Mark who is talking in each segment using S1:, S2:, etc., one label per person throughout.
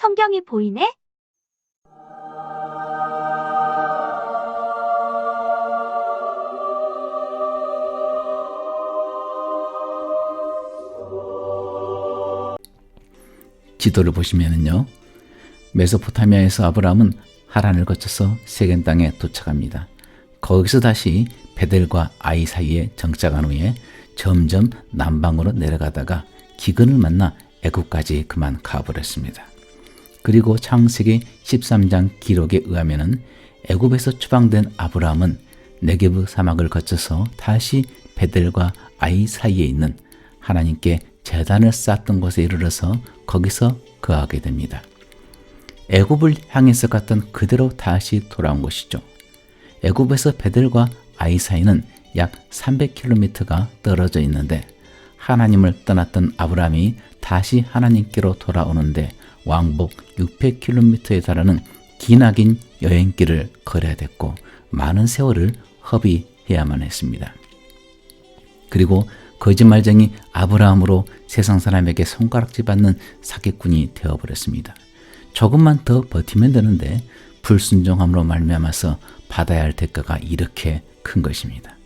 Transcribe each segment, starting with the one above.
S1: 성경이 보이네?
S2: 지도를 보시면은요, 메소포타미아에서 아브라함은 하란을 거쳐서 세겜 땅에 도착합니다. 거기서 다시 베델과 아이 사이에 정착한 후에 점점 남방으로 내려가다가 기근을 만나 애굽까지 그만 가버렸습니다. 그리고 창세기 13장 기록에 의하면은 애굽에서 추방된 아브라함은 네게브 사막을 거쳐서 다시 베델과 아이 사이에 있는 하나님께 제단을 쌓았던 곳에 이르러서 거기서 거하게 됩니다. 애굽을 향해서 갔던 그대로 다시 돌아온 것이죠. 애굽에서 베델과 아이 사이는 약 300km가 떨어져 있는데 하나님을 떠났던 아브라함이 다시 하나님께로 돌아오는데 왕복 600km에 달하는 기나긴 여행길을 걸어야 됐고 많은 세월을 허비해야만 했습니다. 그리고 거짓말쟁이 아브라함으로 세상 사람에게 손가락질 받는 사기꾼이 되어버렸습니다. 조금만 더 버티면 되는데 불순종함으로 말미암아서 받아야 할 대가가 이렇게 큰 것입니다.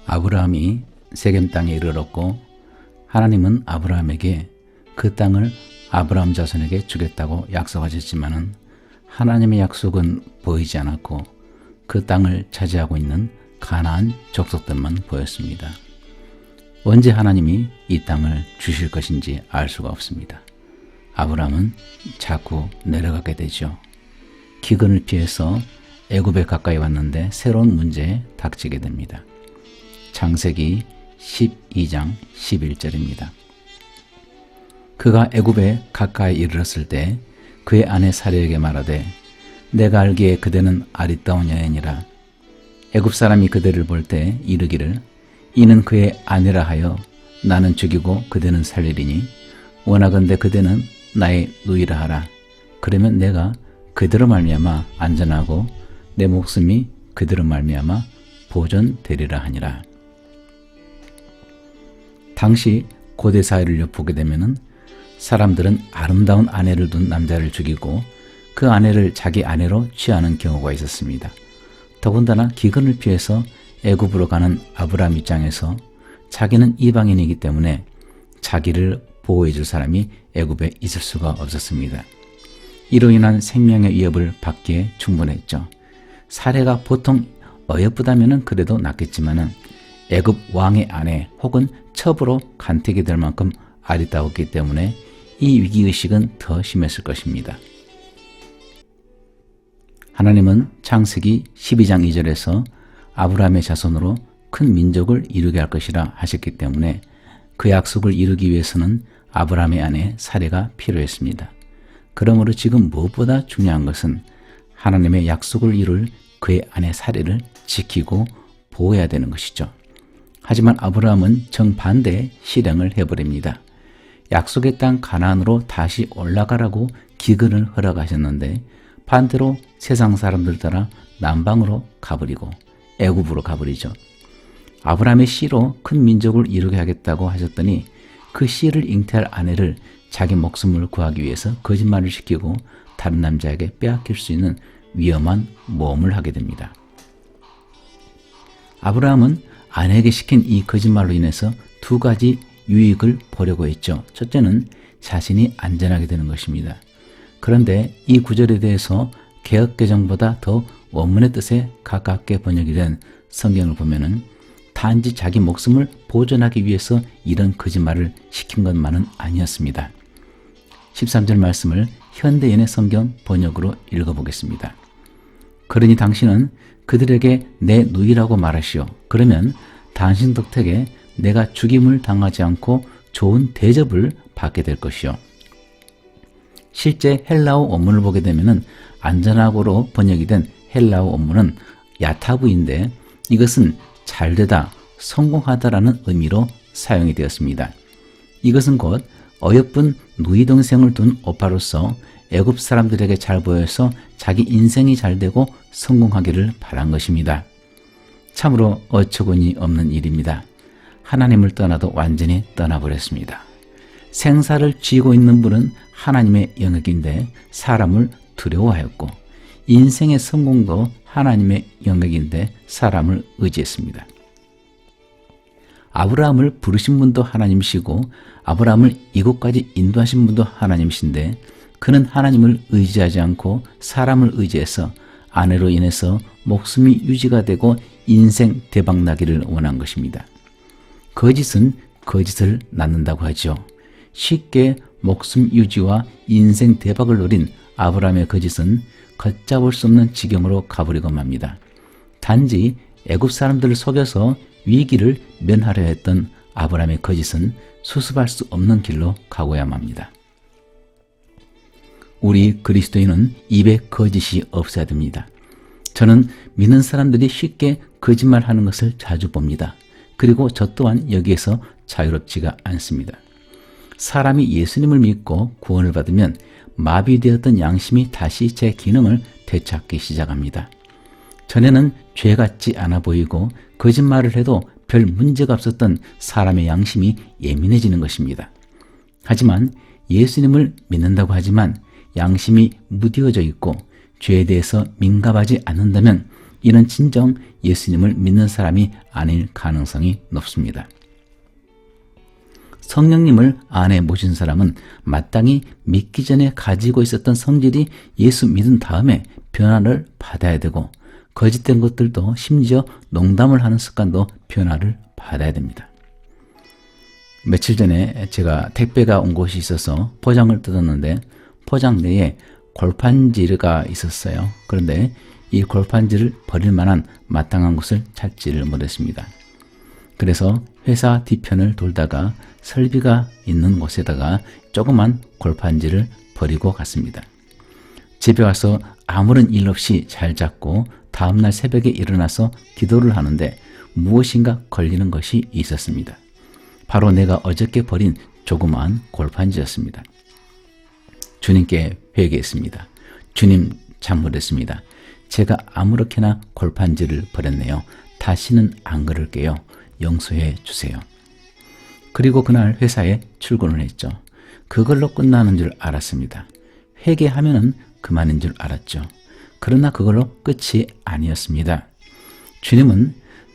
S2: 아브라함이 세겜 땅에 이르렀고 하나님은 아브라함에게 그 땅을 아브라함 자손에게 주겠다고 약속하셨지만은 하나님의 약속은 보이지 않았고 그 땅을 차지하고 있는 가나안 족속들만 보였습니다. 언제 하나님이 이 땅을 주실 것인지 알 수가 없습니다. 아브라함은 자꾸 내려가게 되죠. 기근을 피해서 애굽에 가까이 왔는데 새로운 문제에 닥치게 됩니다. 창세기 12장 11절입니다. 그가 애굽에 가까이 이르렀을 때 그의 아내 사례에게 말하되 내가 알기에 그대는 아리따운 여인이라. 애굽 사람이 그대를 볼 때 이르기를 이는 그의 아내라 하여 나는 죽이고 그대는 살리리니 원하건대 그대는 나의 누이라 하라. 그러면 내가 그대로 말미암아 안전하고 내 목숨이 그대로 말미암아 보존되리라 하니라. 당시 고대 사회를 엿보게 되면은 사람들은 아름다운 아내를 둔 남자를 죽이고 그 아내를 자기 아내로 취하는 경우가 있었습니다. 더군다나 기근을 피해서 애굽으로 가는 아브라함 입장에서 자기는 이방인이기 때문에 자기를 보호해 줄 사람이 애굽에 있을 수가 없었습니다. 이로 인한 생명의 위협을 받기에 충분했죠. 사례가 보통 어여쁘다면 그래도 낫겠지만은 애굽 왕의 아내 혹은 첩으로 간택이 될 만큼 아리따웠기 때문에 이 위기의식은 더 심했을 것입니다. 하나님은 창세기 12장 2절에서 아브라함의 자손으로 큰 민족을 이루게 할 것이라 하셨기 때문에 그 약속을 이루기 위해서는 아브라함의 아내 사례가 필요했습니다. 그러므로 지금 무엇보다 중요한 것은 하나님의 약속을 이룰 그의 아내 사례를 지키고 보호해야 되는 것이죠. 하지만 아브라함은 정반대의 실행을 해버립니다. 약속의 땅 가나안으로 다시 올라가라고 기근을 허락하셨는데 반대로 세상 사람들 따라 남방으로 가버리고 애굽으로 가버리죠. 아브라함의 씨로 큰 민족을 이루게 하겠다고 하셨더니 그 씨를 잉태할 아내를 자기 목숨을 구하기 위해서 거짓말을 시키고 다른 남자에게 빼앗길 수 있는 위험한 모험을 하게 됩니다. 아브라함은 아내에게 시킨 이 거짓말로 인해서 두 가지 유익을 보려고 했죠. 첫째는 자신이 안전하게 되는 것입니다. 그런데 이 구절에 대해서 개역개정보다 더 원문의 뜻에 가깝게 번역이 된 성경을 보면은 단지 자기 목숨을 보존하기 위해서 이런 거짓말을 시킨 것만은 아니었습니다. 13절 말씀을 현대인의 성경 번역으로 읽어보겠습니다. 그러니 당신은 그들에게 내 누이라고 말하시오. 그러면 당신 덕택에 내가 죽임을 당하지 않고 좋은 대접을 받게 될 것이요. 실제 헬라어 원문을 보게 되면 안전하고로 번역이 된 헬라어 원문은 야타브인데 이것은 잘되다, 성공하다라는 의미로 사용이 되었습니다. 이것은 곧 어여쁜 누이 동생을 둔 오빠로서 애굽 사람들에게 잘 보여서 자기 인생이 잘되고 성공하기를 바란 것입니다. 참으로 어처구니 없는 일입니다. 하나님을 떠나도 완전히 떠나버렸습니다. 생사를 쥐고 있는 분은 하나님의 영역인데 사람을 두려워하였고, 인생의 성공도 하나님의 영역인데 사람을 의지했습니다. 아브라함을 부르신 분도 하나님이시고 아브라함을 이곳까지 인도하신 분도 하나님이신데, 그는 하나님을 의지하지 않고 사람을 의지해서 아내로 인해서 목숨이 유지가 되고 인생 대박나기를 원한 것입니다. 거짓은 거짓을 낳는다고 하죠. 쉽게 목숨 유지와 인생 대박을 노린 아브라함의 거짓은 걷잡을 수 없는 지경으로 가버리고 맙니다. 단지 애굽 사람들을 속여서 위기를 면하려 했던 아브라함의 거짓은 수습할 수 없는 길로 가고야 맙니다. 우리 그리스도인은 입에 거짓이 없어야 됩니다. 저는 믿는 사람들이 쉽게 거짓말하는 것을 자주 봅니다. 그리고 저 또한 여기에서 자유롭지가 않습니다. 사람이 예수님을 믿고 구원을 받으면 마비되었던 양심이 다시 제 기능을 되찾기 시작합니다. 전에는 죄 같지 않아 보이고 거짓말을 해도 별 문제가 없었던 사람의 양심이 예민해지는 것입니다. 하지만 예수님을 믿는다고 하지만 양심이 무뎌져 있고 죄에 대해서 민감하지 않는다면 이는 진정 예수님을 믿는 사람이 아닐 가능성이 높습니다. 성령님을 안에 모신 사람은 마땅히 믿기 전에 가지고 있었던 성질이 예수 믿은 다음에 변화를 받아야 되고, 거짓된 것들도 심지어 농담을 하는 습관도 변화를 받아야 됩니다. 며칠 전에 제가 택배가 온 곳이 있어서 포장을 뜯었는데 포장 내에 골판지가 있었어요. 그런데 이 골판지를 버릴 만한 마땅한 곳을 찾지를 못했습니다. 그래서 회사 뒤편을 돌다가 설비가 있는 곳에다가 조그만 골판지를 버리고 갔습니다. 집에 와서 아무런 일 없이 잘 잤고 다음날 새벽에 일어나서 기도를 하는데 무엇인가 걸리는 것이 있었습니다. 바로 내가 어저께 버린 조그만 골판지였습니다. 주님께 회개했습니다. 주님, 잘못했습니다. 제가 아무렇게나 골판지를 버렸네요. 다시는 안 그럴게요. 용서해 주세요. 그리고 그날 회사에 출근을 했죠. 그걸로 끝나는 줄 알았습니다. 회개하면은 그만인 줄 알았죠. 그러나 그걸로 끝이 아니었습니다. 주님은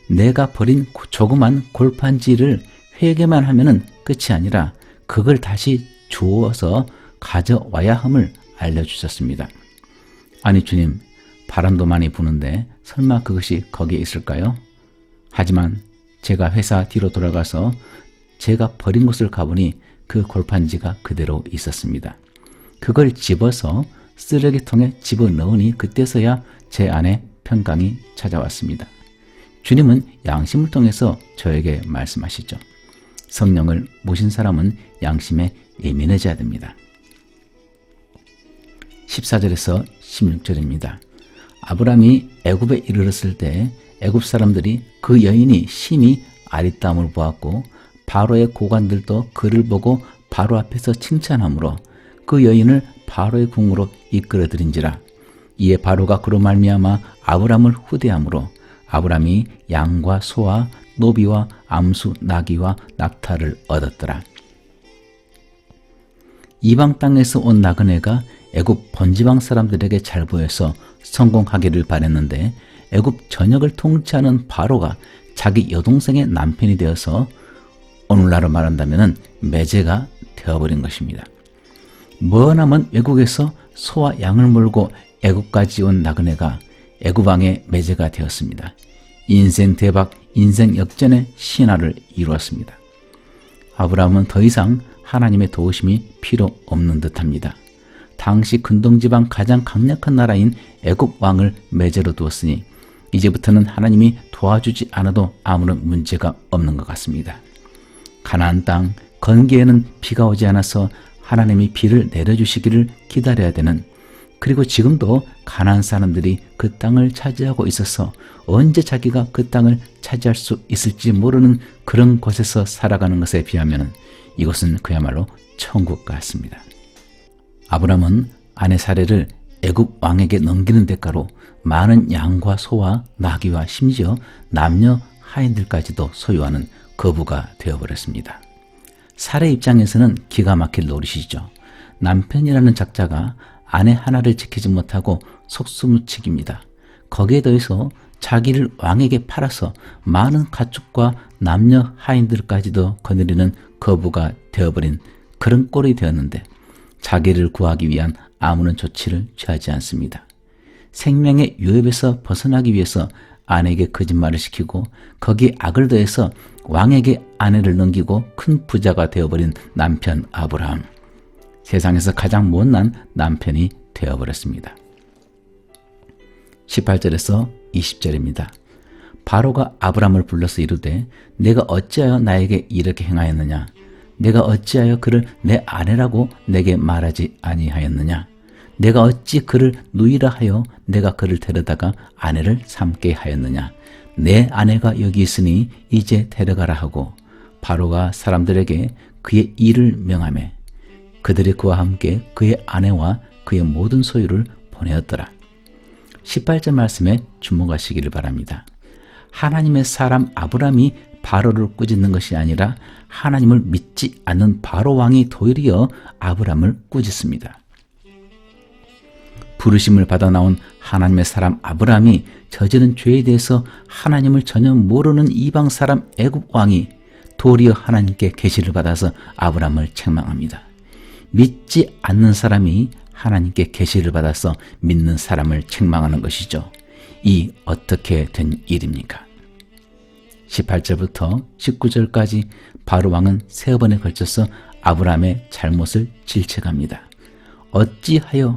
S2: 내가 버린 조그만 골판지를 회개만 하면은 끝이 아니라 그걸 다시 주워서 가져와야 함을 알려주셨습니다. 아니 주님, 바람도 많이 부는데 설마 그것이 거기에 있을까요? 하지만 제가 회사 뒤로 돌아가서 제가 버린 곳을 가보니 그 골판지가 그대로 있었습니다. 그걸 집어서 쓰레기통에 집어넣으니 그때서야 제 안에 평강이 찾아왔습니다. 주님은 양심을 통해서 저에게 말씀하시죠. 성령을 모신 사람은 양심에 예민해져야 됩니다. 14절에서 16절입니다. 아브라함이 애굽에 이르렀을 때 애굽 사람들이 그 여인이 심히 아리따움을 보았고 바로의 고관들도 그를 보고 바로 앞에서 칭찬하므로 그 여인을 바로의 궁으로 이끌어들인지라. 이에 바로가 그로 말미암아 아브라함을 후대함으로 아브라함이 양과 소와 노비와 암수 나귀와 낙타를 얻었더라. 이방 땅에서 온 나그네가 애굽 번지방 사람들에게 잘 보여서 성공하기를 바랬는데 애굽 전역을 통치하는 바로가 자기 여동생의 남편이 되어서 오늘날로 말한다면 매제가 되어버린 것입니다. 머나먼 외국에서 소와 양을 몰고 애굽까지 온 나그네가 애굽 왕의 매제가 되었습니다. 인생 대박, 인생 역전의 신화를 이루었습니다. 아브라함은 더 이상 하나님의 도우심이 필요 없는 듯합니다. 당시 근동지방 가장 강력한 나라인 애굽 왕을 매제로 두었으니 이제부터는 하나님이 도와주지 않아도 아무런 문제가 없는 것 같습니다. 가나안 땅 건기에는 비가 오지 않아서 하나님이 비를 내려주시기를 기다려야 되는, 그리고 지금도 가나안 사람들이 그 땅을 차지하고 있어서 언제 자기가 그 땅을 차지할 수 있을지 모르는 그런 곳에서 살아가는 것에 비하면 이것은 그야말로 천국 같습니다. 아브라함은 아내 사례를 애굽 왕에게 넘기는 대가로 많은 양과 소와 나귀와 심지어 남녀 하인들까지도 소유하는 거부가 되어버렸습니다. 사례 입장에서는 기가 막힐 노릇이죠. 남편이라는 작자가 아내 하나를 지키지 못하고 속수무책입니다. 거기에 더해서 자기를 왕에게 팔아서 많은 가축과 남녀 하인들까지도 거느리는 거부가 되어버린 그런 꼴이 되었는데 자기를 구하기 위한 아무런 조치를 취하지 않습니다. 생명의 유협에서 벗어나기 위해서 아내에게 거짓말을 시키고 거기에 악을 더해서 왕에게 아내를 넘기고 큰 부자가 되어버린 남편 아브라함. 세상에서 가장 못난 남편이 되어버렸습니다. 18절에서 20절입니다. 바로가 아브라함을 불러서 이르되 내가 어찌하여 나에게 이렇게 행하였느냐? 내가 어찌하여 그를 내 아내라고 내게 말하지 아니하였느냐? 내가 어찌 그를 누이라 하여 내가 그를 데려다가 아내를 삼게 하였느냐? 내 아내가 여기 있으니 이제 데려가라 하고 바로가 사람들에게 그의 일을 명하매 그들이 그와 함께 그의 아내와 그의 모든 소유를 보내었더라. 18절 말씀에 주목하시기를 바랍니다. 하나님의 사람 아브라함이 바로를 꾸짖는 것이 아니라 하나님을 믿지 않는 바로 왕이 도리어 아브라함을 꾸짖습니다. 부르심을 받아 나온 하나님의 사람 아브라함이 저지른 죄에 대해서 하나님을 전혀 모르는 이방 사람 애굽 왕이 도리어 하나님께 계시를 받아서 아브라함을 책망합니다. 믿지 않는 사람이 하나님께 계시를 받아서 믿는 사람을 책망하는 것이죠. 이 어떻게 된 일입니까? 18절부터 19절까지 바로 왕은 3번에 걸쳐서 아브라함의 잘못을 질책합니다. 어찌하여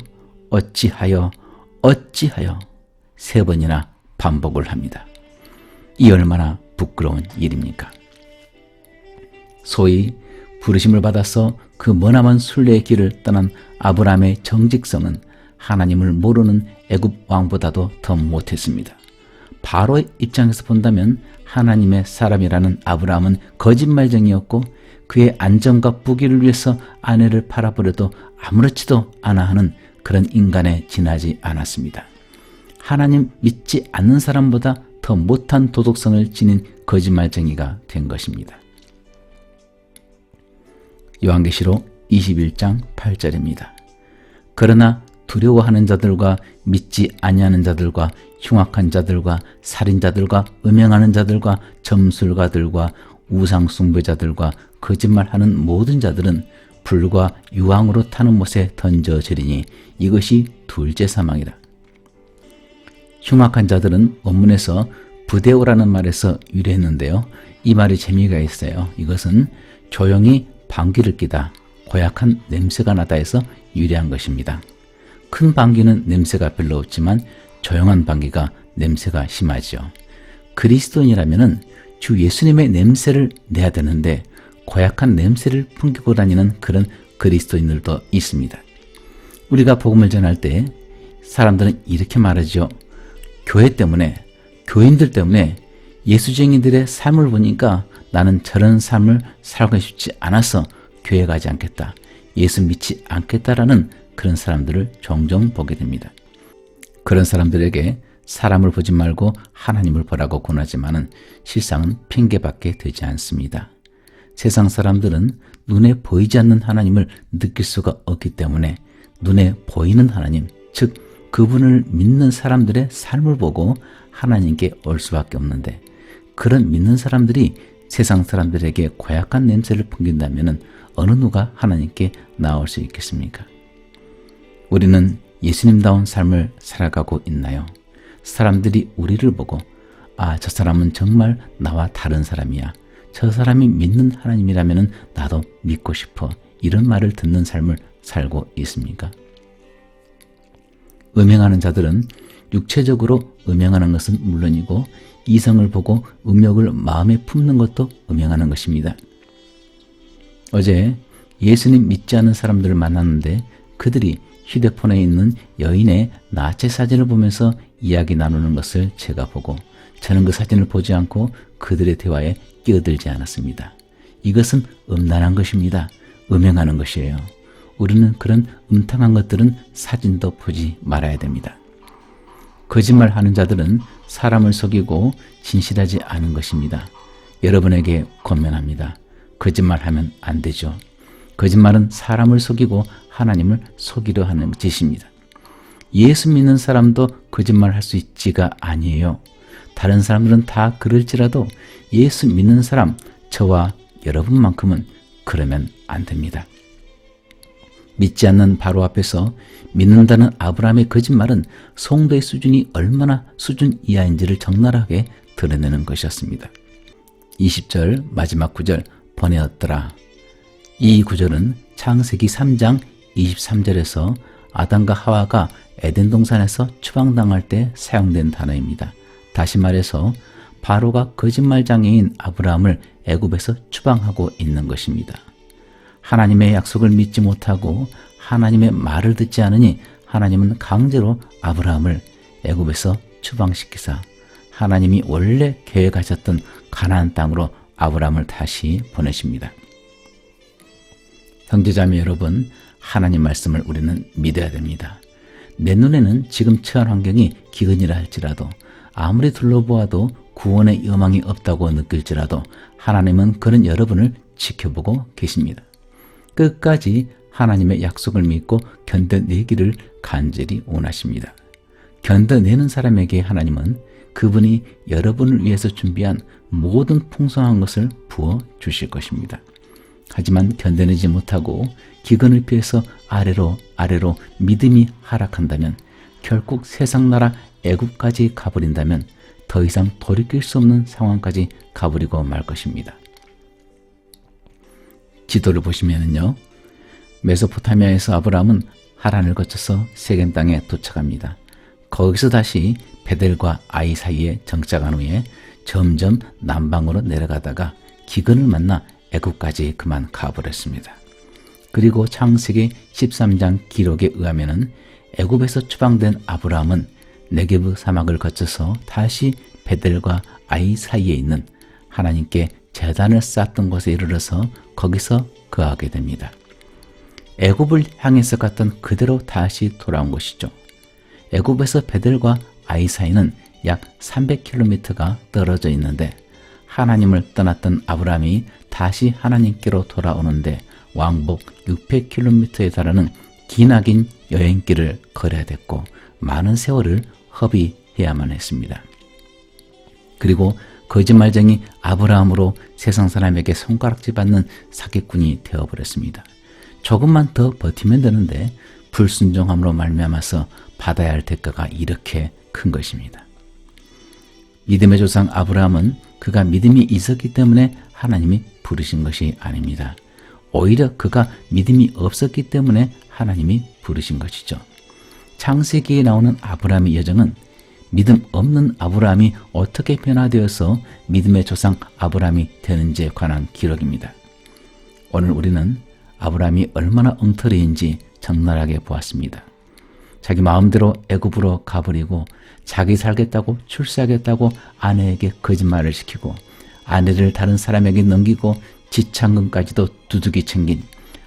S2: 3번이나 반복을 합니다. 이 얼마나 부끄러운 일입니까? 소위 부르심을 받아서 그 머나먼 순례의 길을 떠난 아브라함의 정직성은 하나님을 모르는 애굽 왕보다도 더 못했습니다. 바로의 입장에서 본다면 하나님의 사람이라는 아브라함은 거짓말쟁이였고 그의 안전과 부귀를 위해서 아내를 팔아버려도 아무렇지도 않아 하는 그런 인간에 지나지 않았습니다. 하나님 믿지 않는 사람보다 더 못한 도덕성을 지닌 거짓말쟁이가 된 것입니다. 요한계시록 21장 8절입니다. 그러나 두려워하는 자들과 믿지 아니하는 자들과 흉악한 자들과 살인자들과 음행하는 자들과 점술가들과 우상숭배자들과 거짓말하는 모든 자들은 불과 유황으로 타는 못에 던져지리니 이것이 둘째 사망이라. 흉악한 자들은 원문에서 부데오라는 말에서 유래했는데요. 이 말이 재미가 있어요. 이것은 조용히 방귀를 끼다, 고약한 냄새가 나다 해서 유래한 것입니다. 큰 방귀는 냄새가 별로 없지만 조용한 방귀가 냄새가 심하죠. 그리스도인이라면 주 예수님의 냄새를 내야 되는데 고약한 냄새를 풍기고 다니는 그런 그리스도인들도 있습니다. 우리가 복음을 전할 때 사람들은 이렇게 말하죠. 교회 때문에, 교인들 때문에 예수쟁이들의 삶을 보니까 나는 저런 삶을 살고 싶지 않아서 교회 가지 않겠다, 예수 믿지 않겠다라는 그런 사람들을 종종 보게 됩니다. 그런 사람들에게 사람을 보지 말고 하나님을 보라고 권하지만은 실상은 핑계밖에 되지 않습니다. 세상 사람들은 눈에 보이지 않는 하나님을 느낄 수가 없기 때문에 눈에 보이는 하나님, 즉 그분을 믿는 사람들의 삶을 보고 하나님께 올 수밖에 없는데 그런 믿는 사람들이 세상 사람들에게 고약한 냄새를 풍긴다면 어느 누가 하나님께 나올 수 있겠습니까? 우리는 예수님다운 삶을 살아가고 있나요? 사람들이 우리를 보고 저 사람은 정말 나와 다른 사람이야, 저 사람이 믿는 하나님이라면 나도 믿고 싶어, 이런 말을 듣는 삶을 살고 있습니까? 음행하는 자들은 육체적으로 음행하는 것은 물론이고 이성을 보고 음욕을 마음에 품는 것도 음행하는 것입니다. 어제 예수님 믿지 않는 사람들을 만났는데 그들이 휴대폰에 있는 여인의 나체 사진을 보면서 이야기 나누는 것을 제가 보고 저는 그 사진을 보지 않고 그들의 대화에 끼어들지 않았습니다. 이것은 음란한 것입니다. 음행하는 것이에요. 우리는 그런 음탕한 것들은 사진도 보지 말아야 됩니다. 거짓말하는 자들은 사람을 속이고 진실하지 않은 것입니다. 여러분에게 권면합니다. 거짓말하면 안 되죠. 거짓말은 사람을 속이고 하나님을 속이려 하는 짓입니다. 예수 믿는 사람도 거짓말할 수 있지가 아니에요. 다른 사람들은 다 그럴지라도 예수 믿는 사람, 저와 여러분만큼은 그러면 안 됩니다. 믿지 않는 바로 앞에서 믿는다는 아브라함의 거짓말은 성도의 수준이 얼마나 수준 이하인지를 적나라하게 드러내는 것이었습니다. 20절 마지막 구절 번뇌었더라. 이 구절은 창세기 3장 23절에서 아담과 하와가 에덴 동산에서 추방당할 때 사용된 단어입니다. 다시 말해서 바로가 거짓말장애인 아브라함을 애굽에서 추방하고 있는 것입니다. 하나님의 약속을 믿지 못하고 하나님의 말을 듣지 않으니 하나님은 강제로 아브라함을 애굽에서 추방시키사 하나님이 원래 계획하셨던 가나안 땅으로 아브라함을 다시 보내십니다. 형제자매 여러분, 하나님 말씀을 우리는 믿어야 됩니다. 내 눈에는 지금 처한 환경이 기근이라 할지라도 아무리 둘러보아도 구원의 여망이 없다고 느낄지라도 하나님은 그런 여러분을 지켜보고 계십니다. 끝까지 하나님의 약속을 믿고 견뎌내기를 간절히 원하십니다. 견뎌내는 사람에게 하나님은 그분이 여러분을 위해서 준비한 모든 풍성한 것을 부어 주실 것입니다. 하지만 견뎌내지 못하고 기근을 피해서 아래로 믿음이 하락한다면, 결국 세상 나라 애굽까지 가버린다면 더 이상 돌이킬 수 없는 상황까지 가버리고 말 것입니다. 지도를 보시면요, 메소포타미아에서 아브라함은 하란을 거쳐서 세겜 땅에 도착합니다. 거기서 다시 베델과 아이 사이에 정착한 후에 점점 남방으로 내려가다가 기근을 만나 애굽까지 그만 가버렸습니다. 그리고 창세기 13장 기록에 의하면 애굽에서 추방된 아브라함은 네게브 사막을 거쳐서 다시 베델과 아이 사이에 있는 하나님께 제단을 쌓았던 곳에 이르러서 거기서 거하게 됩니다. 애굽을 향해서 갔던 그대로 다시 돌아온 것이죠. 애굽에서 베델과 아이 사이는 약 300km가 떨어져 있는데 하나님을 떠났던 아브라함이 다시 하나님께로 돌아오는데 왕복 600km에 달하는 기나긴 여행길을 걸어야 됐고 많은 세월을 허비해야만 했습니다. 그리고 거짓말쟁이 아브라함으로 세상 사람에게 손가락질 받는 사기꾼이 되어버렸습니다. 조금만 더 버티면 되는데 불순종함으로 말미암아서 받아야 할 대가가 이렇게 큰 것입니다. 믿음의 조상 아브라함은 그가 믿음이 있었기 때문에 하나님이 부르신 것이 아닙니다. 오히려 그가 믿음이 없었기 때문에 하나님이 부르신 것이죠. 창세기에 나오는 아브라함의 여정은 믿음 없는 아브라함이 어떻게 변화되어서 믿음의 조상 아브라함이 되는지에 관한 기록입니다. 오늘 우리는 아브라함이 얼마나 엉터리인지 적나라하게 보았습니다. 자기 마음대로 애굽으로 가버리고 자기 살겠다고 출세하겠다고 아내에게 거짓말을 시키고 아내를 다른 사람에게 넘기고 지창금까지도 두둑이 챙긴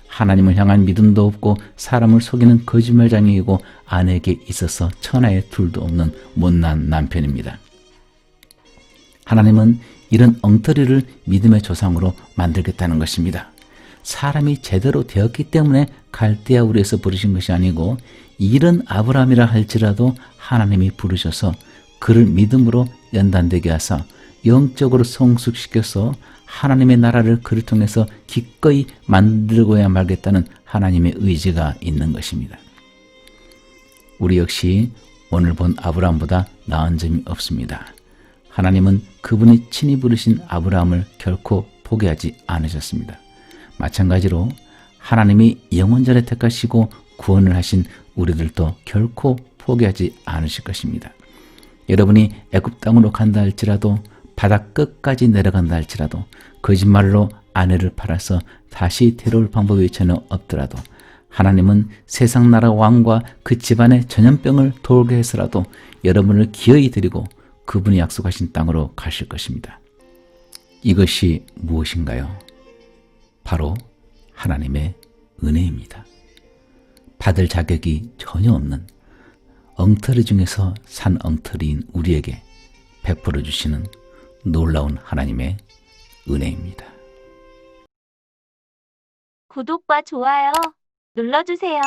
S2: 하나님을 향한 믿음도 없고 사람을 속이는 거짓말장애이고 아내에게 있어서 천하의 둘도 없는 못난 남편입니다. 하나님은 이런 엉터리를 믿음의 조상으로 만들겠다는 것입니다. 사람이 제대로 되었기 때문에 갈대아 우리에서 부르신 것이 아니고 이런 아브라함이라 할지라도 하나님이 부르셔서 그를 믿음으로 연단되게 하사 영적으로 성숙시켜서 하나님의 나라를 그를 통해서 기꺼이 만들고야 말겠다는 하나님의 의지가 있는 것입니다. 우리 역시 오늘 본 아브라함보다 나은 점이 없습니다. 하나님은 그분이 친히 부르신 아브라함을 결코 포기하지 않으셨습니다. 마찬가지로 하나님이 영원전에 택하시고 구원을 하신 우리들도 결코 포기하지 않으실 것입니다. 여러분이 애굽 땅으로 간다 할지라도 바다 끝까지 내려간다 할지라도 거짓말로 아내를 팔아서 다시 데려올 방법이 전혀 없더라도 하나님은 세상 나라 왕과 그 집안의 전염병을 돌게 해서라도 여러분을 기어이 드리고 그분이 약속하신 땅으로 가실 것입니다. 이것이 무엇인가요? 바로 하나님의 은혜입니다. 받을 자격이 전혀 없는 엉터리 중에서 산 엉터리인 우리에게 베풀어 주시는 놀라운 하나님의 은혜입니다.
S1: 구독과 좋아요 눌러주세요.